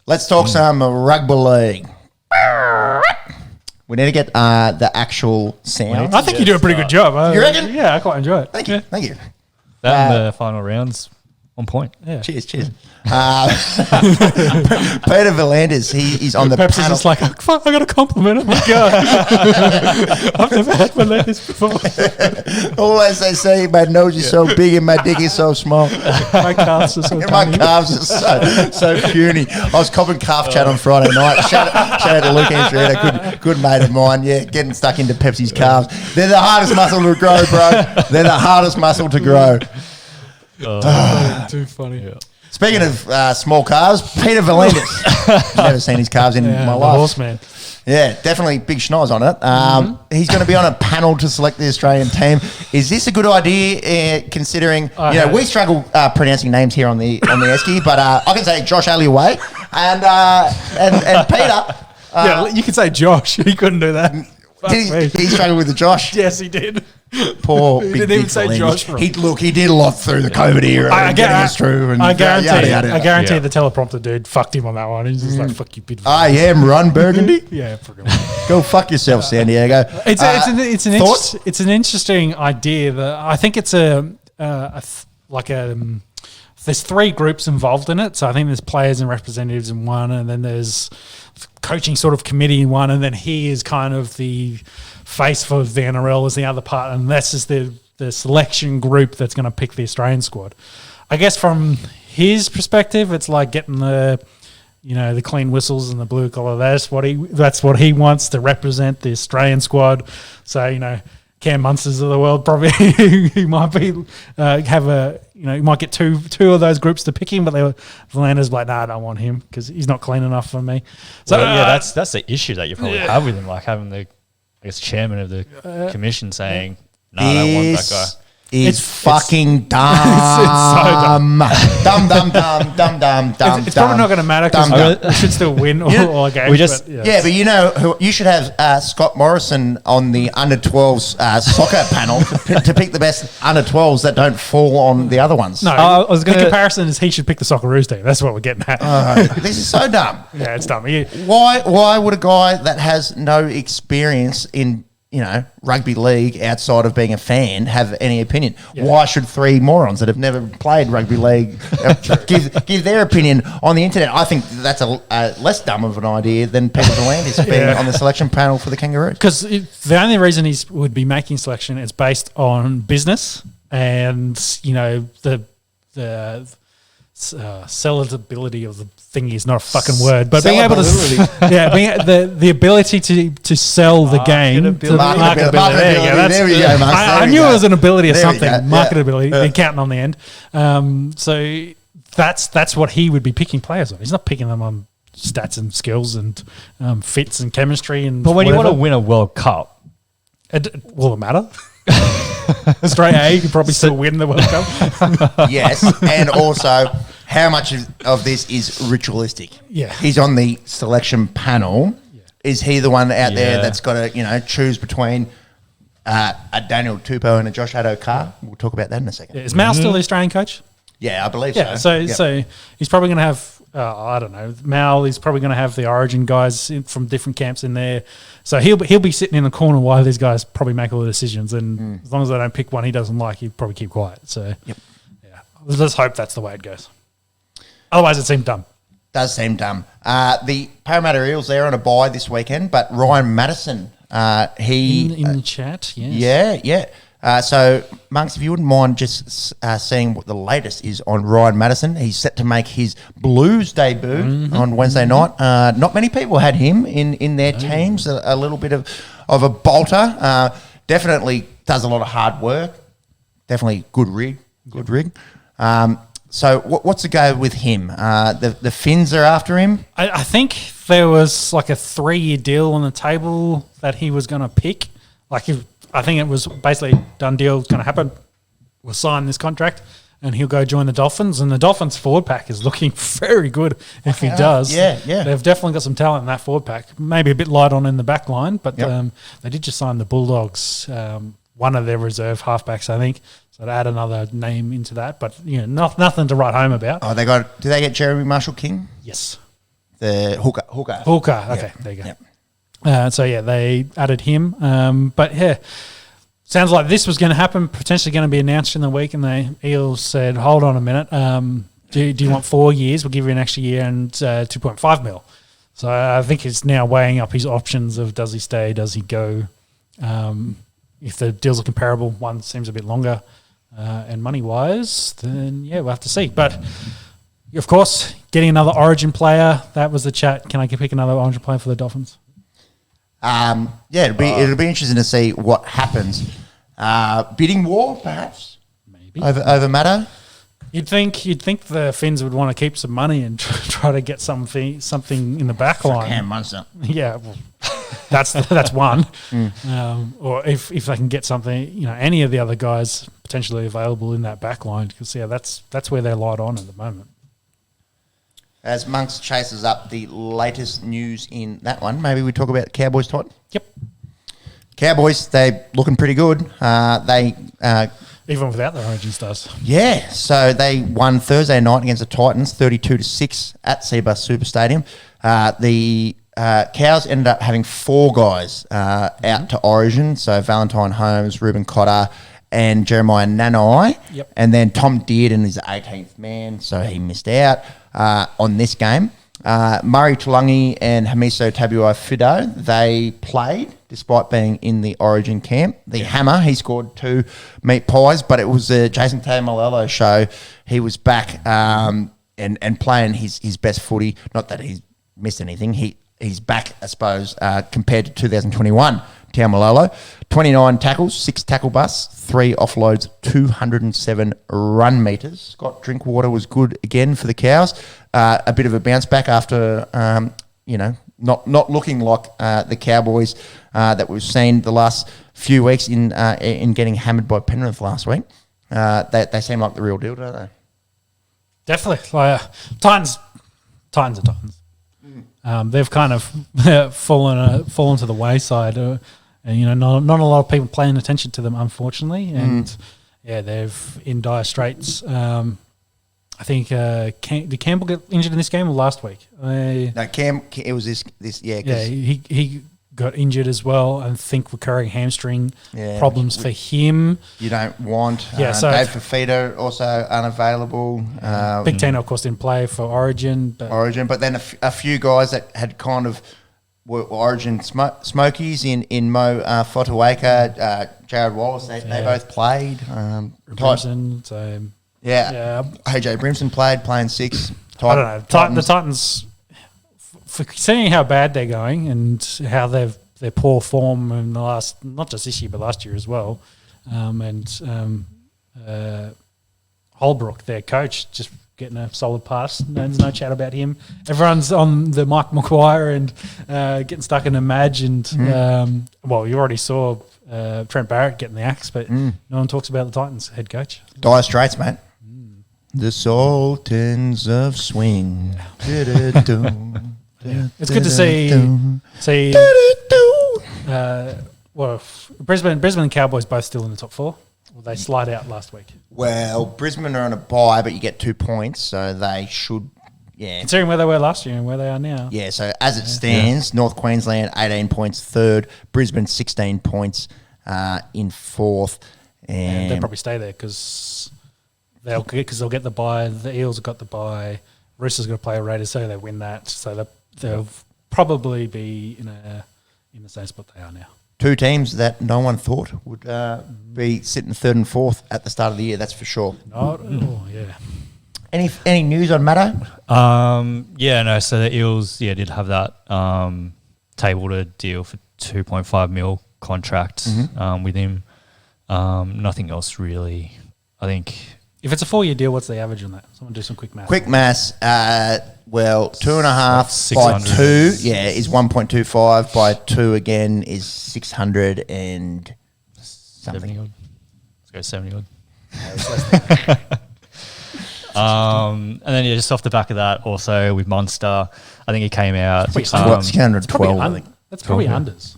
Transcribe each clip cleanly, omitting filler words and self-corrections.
Let's talk some rugby league. We need to get the actual sound. I think you do a pretty good job. You reckon? Yeah, I quite enjoy it. Thank you. Thank you. That and the final rounds on point. Yeah. Cheers. Peter V'landers, he's on the Perhaps panel. it's just like, oh, fuck, I got a compliment. Oh my God. I've never had one like this before. Always they say my nose is so big and my dick is so small. My calves are so And my tiny. calves are so puny. I was copping calf chat on Friday night. Shout out to Luke Anstretta, good mate of mine. Yeah, getting stuck into Pepsi's calves. They're the hardest muscle to grow, bro. They're the hardest muscle to grow. Too funny. Yeah. Speaking of small calves, Peter V'landers. Never seen his calves in my the life. horseman. Yeah, definitely big schnoz on it. He's going to be on a panel to select the Australian team. Is this a good idea, considering we struggle pronouncing names here on the Esky, but I can say Josh Aliaway and Peter. Yeah, you could say Josh. He couldn't do that. Did he struggle with the Josh? Yes, he did. Poor He big didn't even dick say V'landers. Josh wrong. He did a lot through the COVID era. I getting us through. And I guarantee Yeah. the teleprompter dude fucked him on that one. He's just like, fuck you, Peter. I am Ron Burgundy. Yeah, fuck him. Go fuck yourself, San Diego. It's an interesting idea. That I think it's there's three groups involved in it. So I think there's players and representatives in one, and then there's coaching sort of committee in one, and then he is kind of the face for the NRL as the other part, and this is the selection group that's going to pick the Australian squad. I guess from his perspective, it's like getting the clean whistles and the blue collar. That's what he wants to represent the Australian squad. So Cam Munsters of the world probably he might be he might get two of those groups to pick him, but V'landers like, nah, I don't want him because he's not clean enough for me. So that's the issue that you probably have with him, like having the chairman of the commission saying, no, I don't want that guy. It's fucking dumb. It's so dumb. Dumb. It's probably not going to matter because we should still win all our games. But you should have Scott Morrison on the under 12s soccer panel to pick the best under 12s that don't fall on the other ones. No, the comparison is he should pick the Socceroos team. That's what we're getting at. This is so dumb. Yeah, it's dumb. Why would a guy that has no experience in rugby league outside of being a fan have any opinion? Yeah. Why should three morons that have never played rugby league give their opinion on the internet? I think that's a less dumb of an idea than Peter V'landers being on the selection panel for the Kangaroos. Because the only reason he would be making selection is based on business and the sellability of the thing is not a fucking word, but being able to the ability to sell the game, marketability. There we go, Mark. I knew it was an ability of something, marketability, and counting on the end. So that's what he would be picking players on. He's not picking them on stats and skills and fits and chemistry and. But when you want to win a World Cup, will it matter? Australia A could probably still win the World Cup. Yes, and also how much of this is ritualistic? Yeah. He's on the selection panel. Yeah. Is he the one out there that's got to choose between a Daniel Tupou and a Josh Addo-Carr? We'll talk about that in a second. Yeah. Is Mal still the Australian coach? Yeah, I believe so. So he's probably going to have, I don't know, Mal is probably going to have the Origin guys from different camps in there. So he'll be sitting in the corner while these guys probably make all the decisions. And as long as they don't pick one he doesn't like, he'll probably keep quiet. So, let's hope that's the way it goes. Otherwise, it seemed dumb. Does seem dumb. The Parramatta Eels, they're on a bye this weekend, but Ryan Madison, he... In the chat, yes. Yeah. So, Monks, if you wouldn't mind just seeing what the latest is on Ryan Madison. He's set to make his Blues debut on Wednesday night. Not many people had him in their teams. A little bit of a bolter. Definitely does a lot of hard work. Definitely good rig. So what's the go with him? The Finns are after him? I think there was like a 3-year deal on the table that he was going to pick. I think it was basically done deal, it's going to happen. We'll sign this contract and he'll go join the Dolphins. And the Dolphins forward pack is looking very good if he does. Yeah. They've definitely got some talent in that forward pack. Maybe a bit light on in the back line, but they did just sign the Bulldogs, one of their reserve halfbacks, I think. So to add another name into that, but nothing to write home about. Oh, do they get Jeremy Marshall-King? Yes. The hooker. Hooker. Okay, there you go. Yep. So yeah, they added him. But yeah, sounds like this was going to happen. Potentially going to be announced in the week, and the Eels said, "Hold on a minute. Do you want 4 years? We'll give you an extra year and 2.5 mil." So I think he's now weighing up his options of does he stay, does he go. If the deals are comparable, one seems a bit longer, and money wise, then yeah, we'll have to see. But of course, getting another Origin player, that was the chat. Can I pick another Origin player for the Dolphins? Yeah, it'll be interesting to see what happens. Bidding war, perhaps, Maybe over Maddo. You'd think the Finns would want to keep some money and try to get something in the back line. Cam Munster. Yeah, well, that's one. Or if they can get something, any of the other guys potentially available in that back line, because that's where they're light on at the moment. As Monks chases up the latest news in that one, maybe we talk about Cowboys Titans. Yep. Cowboys, they're looking pretty good. Even without their Origin stars. Yeah, so they won Thursday night against the Titans, 32-6 at Seabus Super Stadium. The Cows ended up having 4 guys out to Origin, so Valentine Holmes, Ruben Cotter, and Jeremiah Nanai. Yep. And then Tom Dearden is the 18th man, so he missed out on this game. Murray Tulangi and Hamiso Tabuai Fido, they played despite being in the Origin camp. The Hammer, he scored 2 meat pies, but it was a Jason Tamalolo show. He was back and playing his best footy. Not that he's missed anything. He's back, I suppose, compared to 2021. Tamalolo, 29 tackles, 6 tackle busts, 3 offloads, 207 run meters. Scott Drinkwater was good again for the Cows. A bit of a bounce back after, not looking like the Cowboys that we've seen the last few weeks in getting hammered by Penrith last week. They seem like the real deal, don't they? Definitely. Titans are Titans. They've kind of fallen to the wayside, and not a lot of people paying attention to them, unfortunately. And they've in dire straits. I think did Campbell get injured in this game or last week? No, Cam. It was this. Yeah, he got injured as well. I think recurring hamstring problems for him. You don't want. So Dave Fafita also unavailable. Big Tino, of course, didn't play for Origin. But then a few guys that had kind of were Origin smokies in Mo Fotuaika, Jared Wallace. They both played. Brimson, so AJ Brimson playing 6. I don't know. The Titans, for seeing how bad they're going and how their poor form in the last, not just this year but last year as well, Holbrook, their coach, just getting a solid pass. There's no chat about him. Everyone's on the Mike Maguire and getting stuck in a Madge. And you already saw Trent Barrett getting the axe, but no one talks about the Titans head coach. Dire straits, mate. The Sultans of Swing. It's good to see. Brisbane Cowboys both still in the top 4. Well, they slide out last week. Well, Brisbane are on a bye, but you get 2 points, so they should. Yeah. Considering where they were last year and where they are now. Yeah. So as it stands, North Queensland 18 points, 3rd. Brisbane 16 points in 4th, and they'll probably stay there because they'll get the bye. The Eels have got the bye. Roosters got to play a Raiders, so they win that. So they'll probably be in the same spot they are now. 2 teams that no one thought would be sitting 3rd and 4th at the start of the year. That's for sure. Any news on Maddo? So the Eels did have that tabled a deal for 2.5 mil contract with him. Nothing else really. I think if it's a 4-year deal, what's the average on that? Someone do some quick math. 2.5 by 2 is 1.25 by 2 again is 600 and something. 70 odd. Let's go 70 odd. And then just off the back of that, also with Munster, I think he came out 612. I think that's probably unders.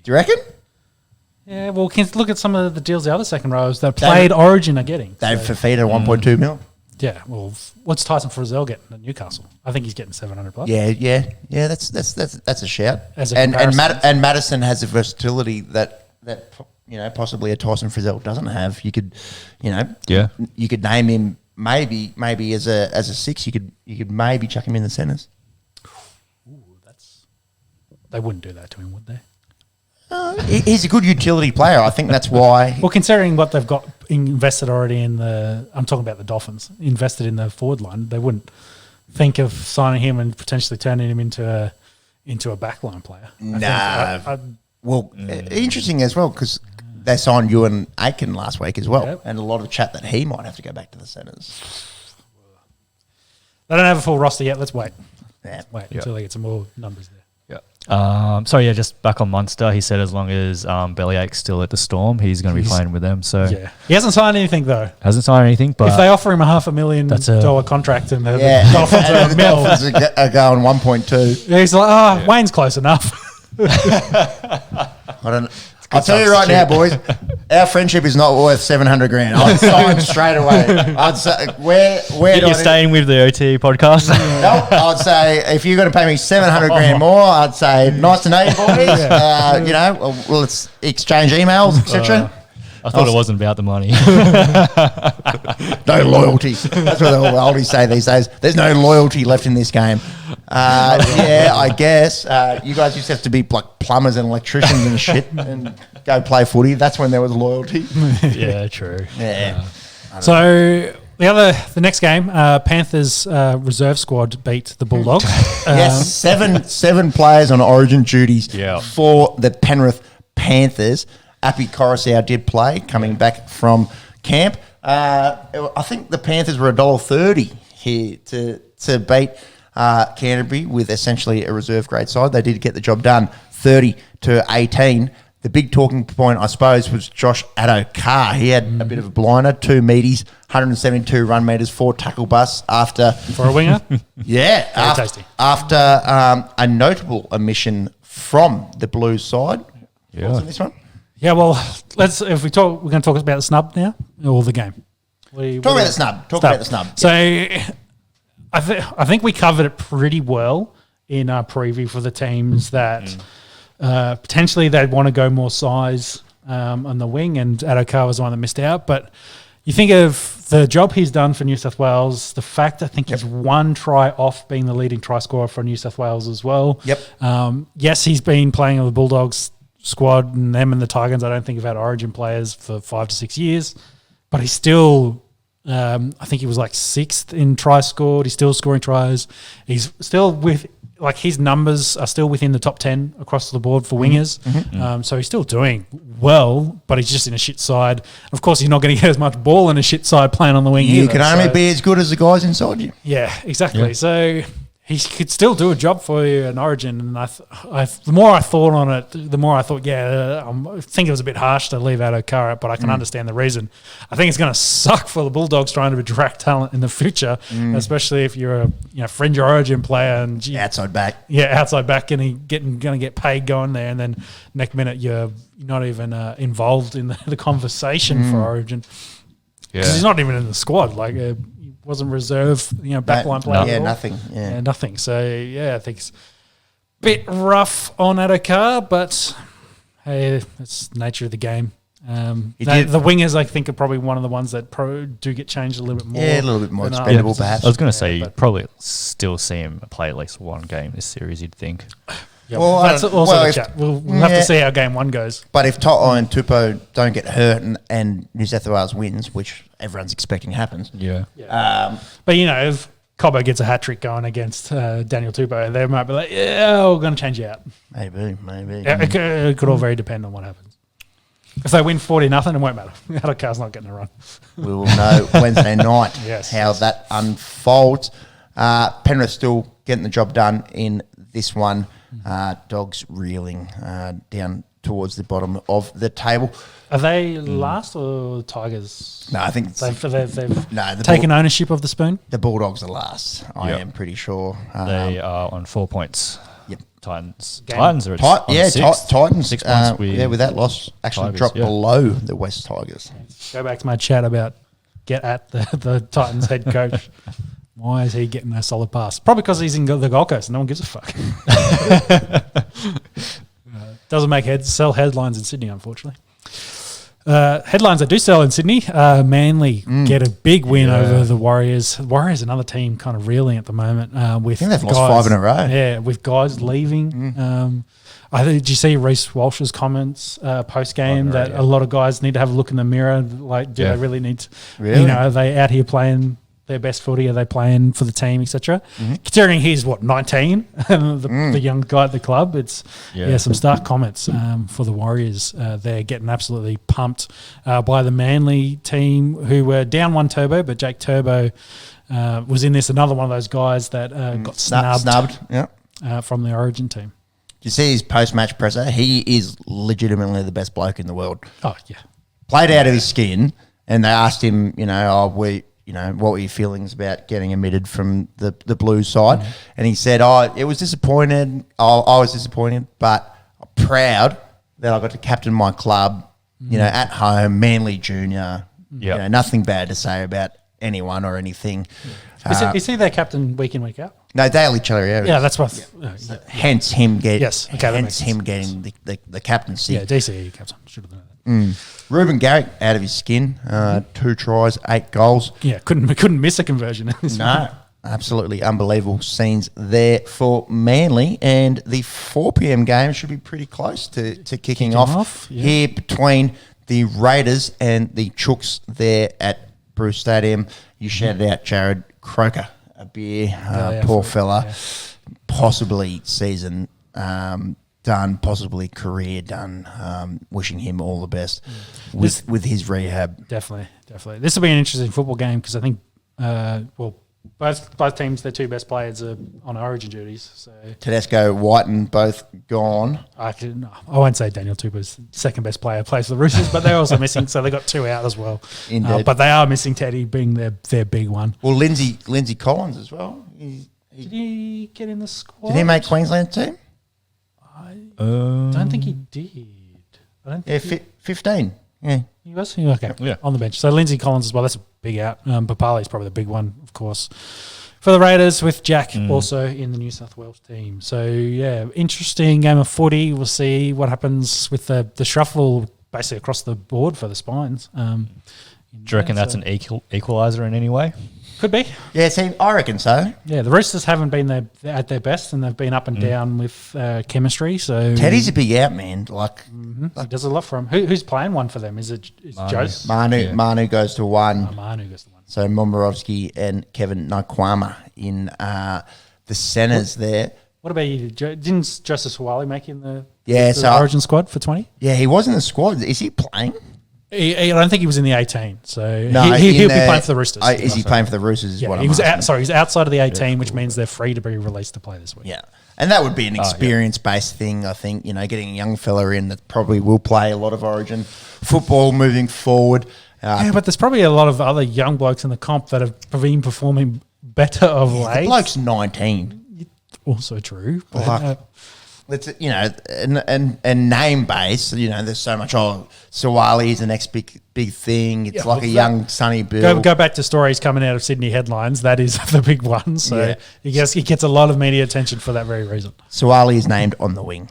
Do you reckon? Yeah, well, can look at some of the deals the other second rows that played Origin are getting. Dave Fafita 1.2 mil. Yeah, well, what's Tyson Frizzell getting at Newcastle? I think he's getting 700 plus. Yeah. That's a shout. As a and comparison. Madison has a versatility that possibly a Tyson Frizzell doesn't have. You could, you could name him maybe as a 6. You could maybe chuck him in the centres. They wouldn't do that to him, would they? He's a good utility player. I think that's why. Well, considering what they've got invested already in I'm talking about the Dolphins, invested in the forward line, they wouldn't think of signing him and potentially turning him into a backline player. Interesting as well because they signed Ewan Aiken last week as well, Yep. and a lot of chat that he might have to go back to the centres. They don't have a full roster yet. Let's wait. Yeah. Until they get some more numbers there. Just back on Munster, he said as long as Bellyache's still at the Storm, he's going to be playing with them. So Yeah, he hasn't signed anything though. hasn't signed anything, but If they offer him a $500,000 contract and the Dolphins And are the a mil, Dolphins are going 1.2. he's like, Wayne's close enough. I don't. I'll tell you right now, boys, our friendship is not worth $700,000. I'd sign straight away. I'd say where do you're staying with the OT podcast. Nope. I'd say if you're going to pay me $700,000 more, I'd say nice to know you, boys. Let's exchange emails, etc. I thought it wasn't about the money. No loyalty. That's what the oldies say these days. There's no loyalty left in this game. I guess you guys used to have to be like plumbers and electricians and shit and go play footy. That's when there was loyalty. Yeah, true. Yeah. So the next game, Panthers reserve squad beat the Bulldogs. Yes, seven players on Origin duties for the Penrith Panthers. Appy Coruscant did play, coming back from camp. I think the Panthers were $1.30 here to beat Canterbury with essentially a reserve grade side. They did get the job done, 30-18. The big talking point, I suppose, was Josh Addo-Carr. He had a bit of a blinder, 2 meaties, 172 run meters, 4 tackle busts after... For a winger? Yeah. Tasty. After a notable omission from the Blues side. Yeah. What's in this one? Yeah, well, we're going to talk about the snub now or the game. Talk about the snub. So I think we covered it pretty well in our preview for the teams that potentially they'd want to go more size on the wing, and Addo-Carr was the one that missed out. But you think of the job he's done for New South Wales, the fact I think he's 1 try off being the leading try scorer for New South Wales as well. Yep. Yes, he's been playing with the Bulldogs squad, and them and the Tigers I don't think have had Origin players for 5 to 6 years, but he's still I think he was like 6th in tries scored. He's still scoring tries. He's still his numbers are still within the top 10 across the board for wingers. So he's still doing well, but he's just in a shit side. Of course, he's not going to get as much ball in a shit side playing on the wing You either, can only be as good as the guys inside you. Yeah, exactly. Yeah. So he could still do a job for you in Origin. And the more I thought on it, the more I thought, I think it was a bit harsh to leave Addo-Carr out, but I can understand the reason. I think it's going to suck for the Bulldogs trying to attract talent in the future, especially if you're a fringe Origin player and outside back. Yeah, outside back, and going to get paid going there, and then next minute you're not even involved in the conversation for Origin. Yeah, because he's not even in the squad. Like. Wasn't reserve, backline player. Yeah, nothing. Yeah, nothing. So I think it's a bit rough on Addo-Carr, but hey, it's the nature of the game. The wingers, I think, are probably one of the ones that do get changed a little bit more. Yeah, a little bit more expendable, perhaps. I was going to say you'd probably still see him play at least one game this series. You'd think. Yeah, well, that's also the chat. We'll have to see how game 1 goes. But if To'o and Tupou don't get hurt and New South Wales wins, which everyone's expecting happens. Yeah. But, if Cobbo gets a hat-trick going against Daniel Tupou, they might be like, we're going to change you out. Maybe. Yeah, it could all very depend on what happens. If they win 40-0, it won't matter. Addo-Carr's not getting a run. We will know Wednesday night how that unfolds. Penrith still getting the job done in this one. Dogs reeling down towards the bottom of the table. Are they last or the Tigers? No, I think they've taken ownership of the spoon. The Bulldogs are last. I am pretty sure. They are on 4 points. Yep. Titans are Titans. 6 points. With that loss, actually Tigers, dropped below the West Tigers. Go back to my chat about get at the Titans head coach. Why is he getting a solid pass? Probably because he's in the Gold Coast and no one gives a fuck. Doesn't make sell headlines in Sydney, unfortunately. Headlines that do sell in Sydney, Manly get a big win over the Warriors. Warriors, another team kind of reeling at the moment. With I think they've guys, lost 5 in a row. Yeah, with guys leaving. Did you see Reece Walsh's comments post game that a lot of guys need to have a look in the mirror? Like, do they really need to? Really? Are they out here playing their best footy? Are they playing for the team, etc.? Considering he's 19, the young guy at the club, it's some stark comments for the Warriors. They're getting absolutely pumped by the Manly team, who were down 1 turbo, but Jake Turbo was in this. Another one of those guys that got snubbed from the Origin team. You see his post-match presser? He is legitimately the best bloke in the world. Oh yeah, played out of his skin, and they asked him, what were your feelings about getting omitted from the Blues side? And he said, it was disappointed. I was disappointed, but I'm proud that I got to captain my club, at home, Manly Junior. Nothing bad to say about anyone or anything. Is he their captain week in, week out? No, daily Chilerier. Yeah, that's what. Hence him getting. Yes, okay, getting the captaincy. Yeah, DCE captain should have done that. Ruben Garrick out of his skin. 2 tries, 8 goals. Yeah, couldn't miss a conversion. No, absolutely unbelievable scenes there for Manly, and the 4 p.m. game should be pretty close to kicking off here between the Raiders and the Chooks there at Bruce Stadium. You shouted out Jared Croker, a beer, poor fella, possibly season done, possibly career done. Wishing him all the best with his rehab. Definitely. This will be an interesting football game because I think, both teams, their 2 best players are on Origin duties. So Tedesco, Whiten, both gone. I won't say Daniel Tupper's second best player plays for the Roosters, but they're also missing, so they got 2 out as well. But they are missing Teddy being their big one. Well, Lindsay Collins as well. Did he get in the squad? Did he make Queensland team? I don't think he did. 15. Yeah. He was? Okay. On the bench. So Lindsay Collins as well. That's a big out. Papali's probably the big one, of course, for the Raiders, with Jack also in the New South Wales team. So, interesting game of footy. We'll see what happens with the shuffle basically across the board for the Spines. Do you reckon that's an equaliser in any way? Could be. Yeah, see, I reckon so. Yeah, the Roosters haven't been at their best, and they've been up and down with chemistry. So Teddy's a big out, man. He does a lot for him. Who's playing one for them? Is Jose? Manu goes to 1. Manu goes to 1. So Momorowski and Kevin Naikwama in the centres there. What about you? Didn't Joseph Suwali make in the Origin squad for 20? Yeah, he was in the squad. Is he playing? I don't think he was in the 18, so no, he'll be playing for the Roosters. Is he playing for the Roosters? Yeah, he's outside of the 18, which means they're free to be released to play this week. Yeah, and that would be an experience-based thing, I think. Getting a young fella in that probably will play a lot of Origin football moving forward. But there's probably a lot of other young blokes in the comp that have been performing better of late. The bloke's 19. Also true. Let's and name base. There's so much. Sawali's the next big thing. It's like a young Sonny Bill. Go back to stories coming out of Sydney headlines. That is the big one. So he gets a lot of media attention for that very reason. Sawali is named on the wing.